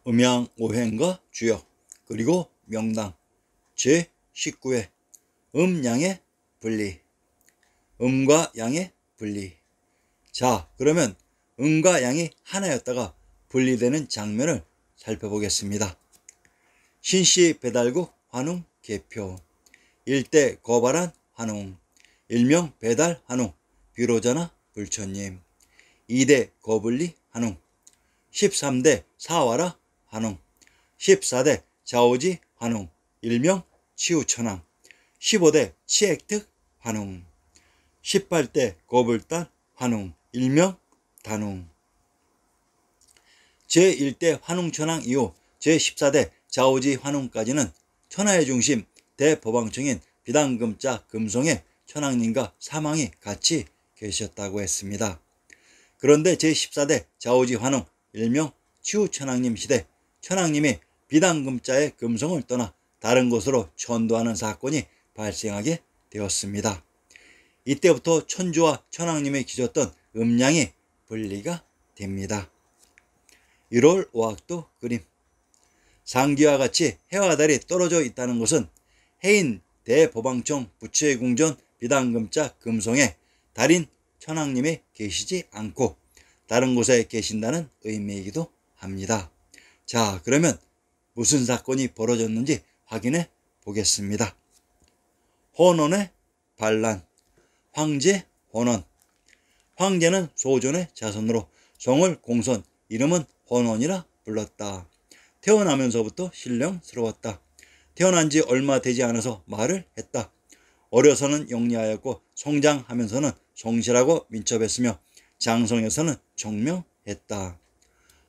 음양 오행과 주역 그리고 명당 제19회 음양의 분리. 음과 양의 분리. 자, 그러면 음과 양이 하나였다가 분리되는 장면을 살펴보겠습니다. 신씨 배달국 환웅 개표. 일대 거발한 환웅, 일명 배달 환웅, 비로자나 불처님. 2대 거분리 환웅, 13대 사와라 환웅, 14대 자오지 환웅, 일명 치우천왕, 15대 치액특 환웅, 18대 거불단 환웅, 일명 단웅. 제1대 환웅천왕 이후 제14대 자오지 환웅까지는 천하의 중심 대법왕청인 비단금자 금송의 천왕님과 사망이 같이 계셨다고 했습니다. 그런데 제14대 자오지 환웅, 일명 치우천왕님 시대 천왕님이 비단금자의 금송을 떠나 다른 곳으로 천도하는 사건이 발생하게 되었습니다. 이때부터 천주와 천왕님이 기졌던 음양이 분리가 됩니다. 1월 오학도 그림. 상기와 같이 해와 달이 떨어져 있다는 것은 해인 대법왕청 부처의 궁전 비단금자 금송에 달인 천왕님이 계시지 않고 다른 곳에 계신다는 의미이기도 합니다. 자, 그러면 무슨 사건이 벌어졌는지 확인해 보겠습니다. 혼원의 반란. 황제 혼원. 황제는 소존의 자손으로 성을 공선, 이름은 혼원이라 불렀다. 태어나면서부터 신령스러웠다. 태어난 지 얼마 되지 않아서 말을 했다. 어려서는 영리하였고 성장하면서는 성실하고 민첩했으며 장성에서는 총명했다.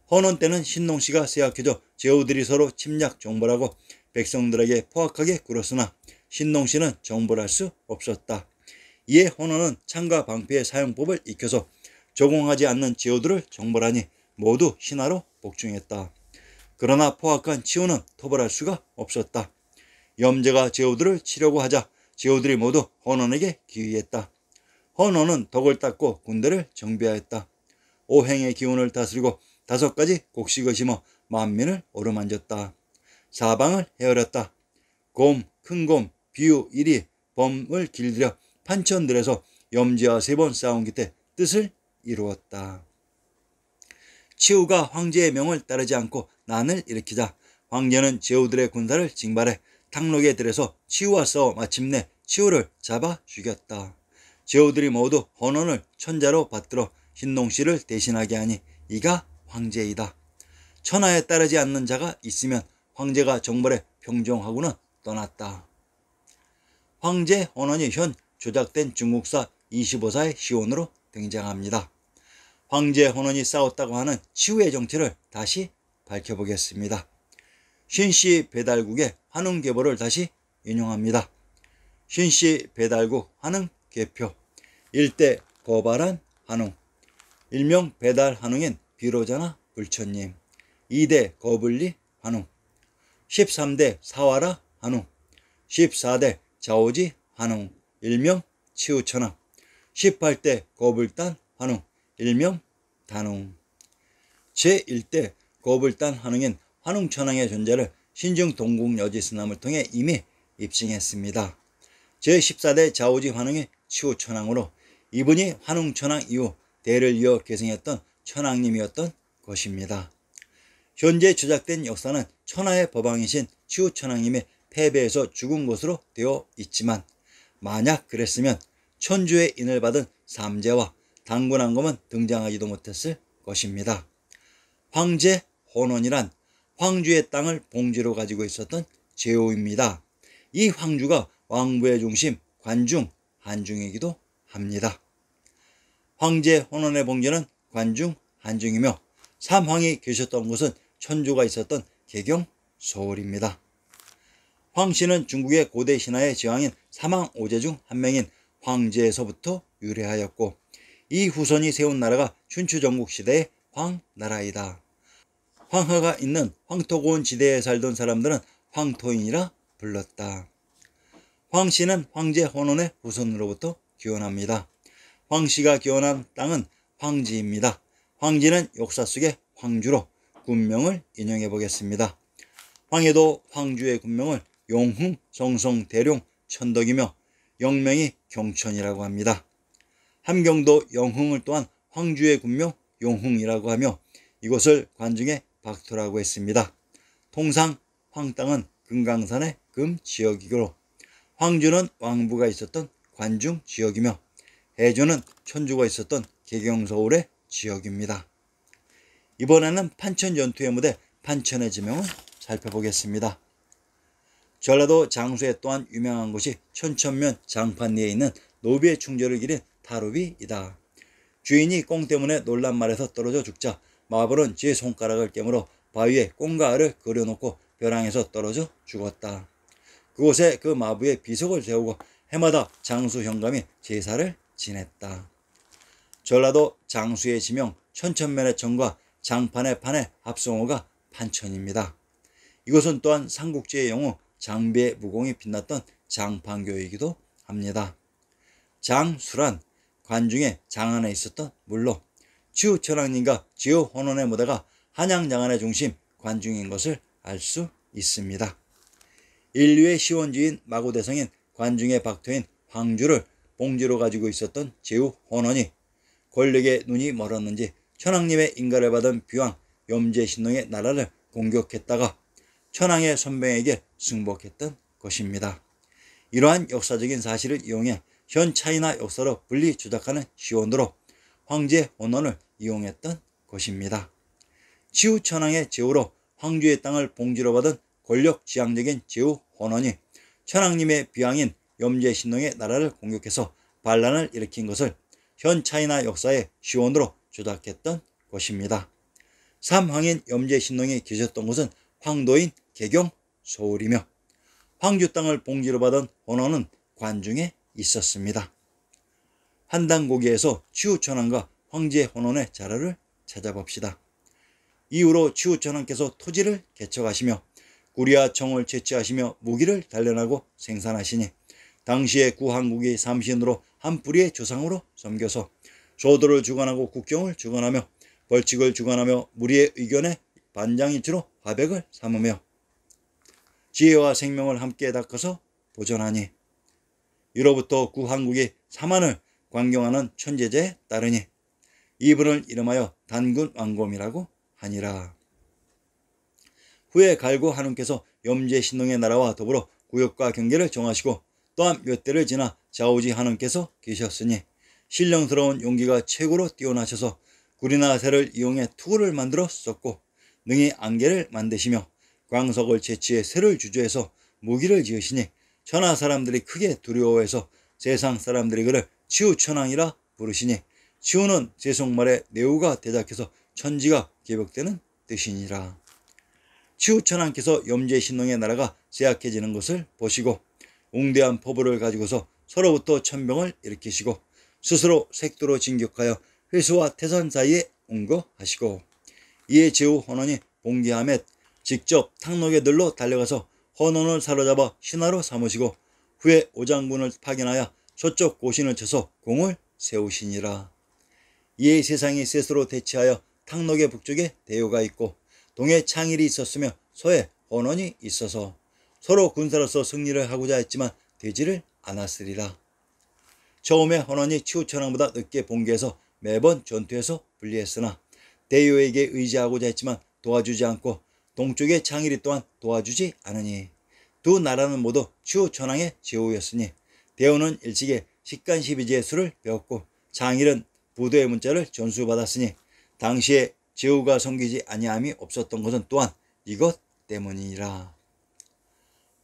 혼원 때는 신농씨가 쇠약해져 제후들이 서로 침략 정벌하고 백성들에게 포악하게 굴었으나 신농씨는 정벌할 수 없었다. 이에 혼원은 창과 방패의 사용법을 익혀서 조공하지 않는 제후들을 정벌하니 모두 신하로 복종했다. 그러나 포악한 치우는 토벌할 수가 없었다. 염제가 제후들을 치려고 하자 제후들이 모두 혼원에게 기위했다. 혼원은 덕을 닦고 군대를 정비하였다. 오행의 기운을 다스리고 5가지 곡식을 심어 만민을 어루만졌다. 사방을 헤아렸다. 곰, 큰곰, 비유, 이리, 범을 길들여 판천들에서 염제와 3번 싸운 끝에 뜻을 이루었다. 치우가 황제의 명을 따르지 않고 난을 일으키자 황제는 제후들의 군사를 징발해 탕록의 들에서 치우와 싸워 마침내 치우를 잡아 죽였다. 제후들이 모두 혼원을 천자로 받들어 신농씨를 대신하게 하니 이가 황제이다. 천하에 따르지 않는 자가 있으면 황제가 정벌해 평정하고는 떠났다. 황제 혼원이 현 조작된 중국사 25사의 시온으로 등장합니다. 황제 혼원이 싸웠다고 하는 치우의 정체를 다시 밝혀보겠습니다. 신씨 배달국의 환웅계보를 다시 인용합니다. 신씨 배달국 환웅 개표. 1대 거발한 환웅, 일명 배달 환웅인 비로자나 불처님. 2대 거분리 환웅, 13대 사와라 환웅, 14대 자오지 환웅, 일명 치우천왕, 18대 거불단 환웅, 일명 단웅. 제1대 거불단 환웅인 환웅천왕의 존재를 신중 동국여지스남을 통해 이미 입증했습니다. 제14대 자오지 환웅이 치우천왕으로 이분이 환웅천왕 이후 대를 이어 계승했던 천왕님이었던 것입니다. 현재 조작된 역사는 천하의 법왕이신 치우천왕님의 패배에서 죽은 것으로 되어 있지만 만약 그랬으면 천주의 인을 받은 삼재와 당군왕검은 등장하지도 못했을 것입니다. 황제 혼원이란 황주의 땅을 봉지로 가지고 있었던 제후입니다. 이 황주가 왕부의 중심 관중, 한중이기도 합니다. 황제 혼원의 봉제는 관중, 한중이며 삼황이 계셨던 곳은 천주가 있었던 개경, 서울입니다. 황씨는 중국의 고대 신화의 제왕인 사망 5제 중 한 명인 황제에서부터 유래하였고 이 후손이 세운 나라가 춘추전국 시대의 황나라이다. 황하가 있는 황토고원 지대에 살던 사람들은 황토인이라 불렀다. 황씨는 황제 혼원의 후손으로부터 기원합니다. 황씨가 기원한 땅은 황지입니다. 황지는 역사 속의 황주로 군명을 인용해 보겠습니다. 황해도 황주의 군명을 용흥, 성성, 대룡, 천덕이며 영명이 경천이라고 합니다. 함경도 영흥을 또한 황주의 군명 용흥이라고 하며 이곳을 관중의 박토라고 했습니다. 통상 황땅은 금강산의 금지역이고 황주는 왕부가 있었던 관중 지역이며 해주는 천주가 있었던 개경서울의 지역입니다. 이번에는 판천 전투의 무대 판천의 지명을 살펴보겠습니다. 전라도 장수에 또한 유명한 곳이 천천면 장판리에 있는 노비의 충절을 기린 다루비이다. 주인이 꽁 때문에 놀란 말에서 떨어져 죽자 마벌은 제 손가락을 깨물어 바위에 꽁과 알을 그려놓고 벼랑에서 떨어져 죽었다. 그곳에 그 마부의 비석을 세우고 해마다 장수 현감이 제사를 지냈다. 전라도 장수의 지명 천천면의 천과 장판의 판의 합성어가 판천입니다. 이곳은 또한 삼국지의 영웅 장비의 무공이 빛났던 장판교이기도 합니다. 장수란 관중의 장안에 있었던 물로 치우천왕님과 지우헌원의 무대가 한양장안의 중심 관중인 것을 알 수 있습니다. 인류의 시원지인 마고대성인 관중의 박토인 황주를 봉지로 가지고 있었던 제후헌원이 권력의 눈이 멀었는지 천왕님의 인가를 받은 비왕 염제신농의 나라를 공격했다가 천왕의 선병에게 승복했던 것입니다. 이러한 역사적인 사실을 이용해 현 차이나 역사로 분리 조작하는 시원으로 황제 헌원을 이용했던 것입니다. 치우천왕의 제후로 황주의 땅을 봉지로 받은 권력지향적인 제후헌원이 천왕님의 비왕인 염제신농의 나라를 공격해서 반란을 일으킨 것을 현 차이나 역사의 시원으로 조작했던 것입니다. 삼황인 염제신농이 계셨던 곳은 황도인 개경 서울이며 황주 땅을 봉지로 받은 헌원은 관중에 있었습니다. 한단고기에서 치우천왕과 황제 헌원의 자료를 찾아봅시다. 이후로 치우천왕께서 토지를 개척하시며 구리와 청을 채취하시며 무기를 단련하고 생산하시니 당시의 구한국이 삼신으로 한 뿌리의 조상으로 섬겨서 소도를 주관하고 국경을 주관하며 벌칙을 주관하며 무리의 의견에 반장일치로 화백을 삼으며 지혜와 생명을 함께 닦아서 보존하니 이로부터 구한국이 사만을 관경하는 천재제에 따르니 이분을 이름하여 단군왕검이라고 하니라. 후에 갈고 한웅께서 염제신농의 나라와 더불어 구역과 경계를 정하시고 또한 몇 대를 지나 좌우지 한웅께서 계셨으니 신령스러운 용기가 최고로 뛰어나셔서 구리나 새를 이용해 투구를 만들어 썼고 능히 안개를 만드시며 광석을 채취해 새를 주저해서 무기를 지으시니 천하 사람들이 크게 두려워해서 세상 사람들이 그를 치우천왕이라 부르시니 치우는 세속말에 내우가 대작해서 천지가 개벽되는 뜻이니라. 치우천왕께서 염제신농의 나라가 쇠약해지는 것을 보시고 웅대한 포부를 가지고서 서로부터 천병을 일으키시고 스스로 색도로 진격하여 회수와 태산 사이에 운거하시고 이에 제후헌원이 봉기함에 직접 탕록에 들러 달려가서 헌원을 사로잡아 신하로 삼으시고 후에 오장군을 파견하여 서쪽 고신을 쳐서 공을 세우시니라. 이에 세상이 셋으로 대치하여 탕록의 북쪽에 대요가 있고 동에 창일이 있었으며 서에 헌원이 있어서 서로 군사로서 승리를 하고자 했지만 되지를 않았으리라. 처음에 헌원이 치우천왕보다 늦게 봉기해서 매번 전투에서 불리했으나 대요에게 의지하고자 했지만 도와주지 않고 동쪽의 창일이 또한 도와주지 않으니 두 나라는 모두 치우천왕의 제후였으니 대요는 일찍이 식간시비지의 수를 배웠고 창일은 부도의 문자를 전수받았으니 당시에 제후가 섬기지 아니함이 없었던 것은 또한 이것 때문이라.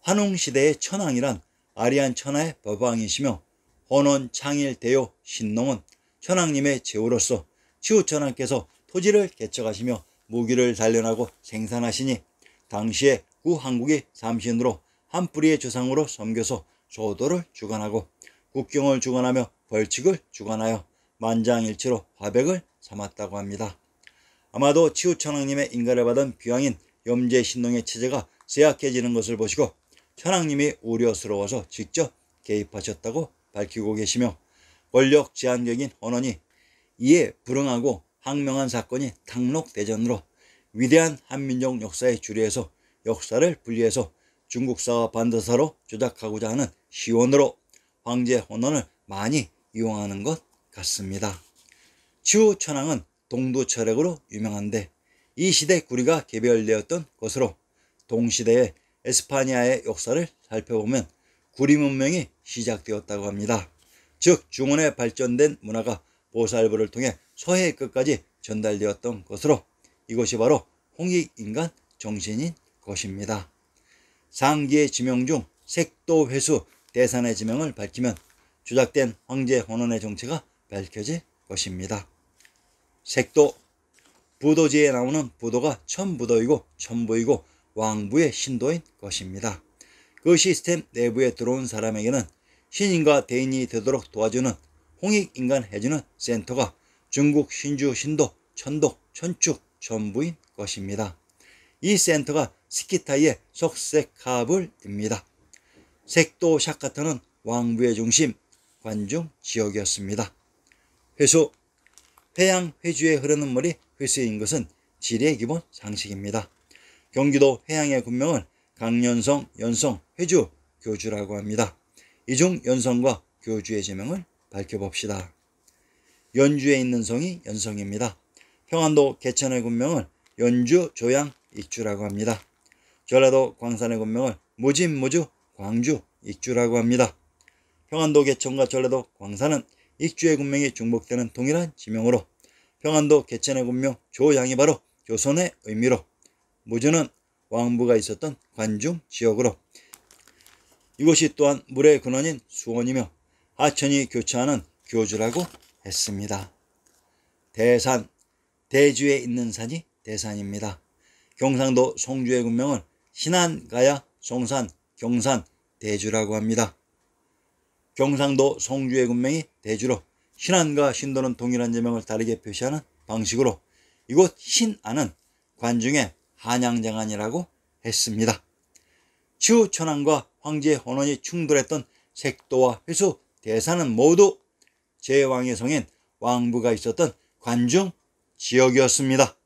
환웅시대의 천왕이란 아리안 천하의 법왕이시며 헌원, 창일, 대요, 신농은 천왕님의 제후로서 치우천왕께서 토지를 개척하시며 무기를 단련하고 생산하시니 당시에 구한국이 삼신으로 한 뿌리의 조상으로 섬겨서 소도를 주관하고 국경을 주관하며 벌칙을 주관하여 만장일치로 화백을 삼았다고 합니다. 아마도 치우천왕님의 인가를 받은 비왕인 염제신농의 체제가 쇠약해지는 것을 보시고 천왕님이 우려스러워서 직접 개입하셨다고 밝히고 계시며 권력 제한적인 헌원이 이에 불응하고 항명한 사건이 탕록대전으로 위대한 한민족 역사의 주류에서 역사를 분리해서 중국사와 반대사로 조작하고자 하는 시원으로 황제 혼원을 많이 이용하는 것 같습니다. 치우천왕은 동두철학으로 유명한데 이 시대 구리가 개별되었던 것으로 동시대의 에스파니아의 역사를 살펴보면 구리 문명이 시작되었다고 합니다. 즉 중원에 발전된 문화가 보살부를 통해 서해 끝까지 전달되었던 것으로 이것이 바로 홍익인간 정신인 것입니다. 상기의 지명 중 색도, 회수, 대산의 지명을 밝히면 조작된 황제 혼원의 정체가 밝혀질 것입니다. 색도, 부도지에 나오는 부도가 천부도이고 천부이고 왕부의 신도인 것입니다. 그 시스템 내부에 들어온 사람에게는 신인과 대인이 되도록 도와주는 홍익인간 해주는 센터가 중국 신주, 신도, 천도, 천축, 천부인 것입니다. 이 센터가 스키타이의 석색하불입니다. 색도 샤카타는 왕부의 중심, 관중 지역이었습니다. 회수, 회양, 회주에 흐르는 물이 회수인 것은 지리의 기본 상식입니다. 경기도 회양의 군명을 강연성, 연성, 회주, 교주라고 합니다. 이 중 연성과 교주의 제명을 밝혀봅시다. 연주에 있는 성이 연성입니다. 평안도 개천의 군명을 연주, 조양, 익주라고 합니다. 전라도 광산의 군명을 무진, 무주, 광주, 익주라고 합니다. 평안도 개천과 전라도 광산은 익주의 군명이 중복되는 동일한 지명으로 평안도 개천의 군명 조양이 바로 조선의 의미로 무주는 왕부가 있었던 관중 지역으로 이곳이 또한 물의 근원인 수원이며 하천이 교차하는 교주라고 했습니다. 대산, 대주에 있는 산이 대산입니다. 경상도 송주의 군명을 신안, 가야, 송산, 경산, 대주라고 합니다. 경상도 송주의 군명이 대주로 신안과 신도는 동일한 제명을 다르게 표시하는 방식으로 이곳 신안은 관중의 한양장안이라고 했습니다. 치우천왕과 황제 혼원이 충돌했던 색도와 회수, 대산은 모두 제왕의 성인 왕부가 있었던 관중 지역이었습니다.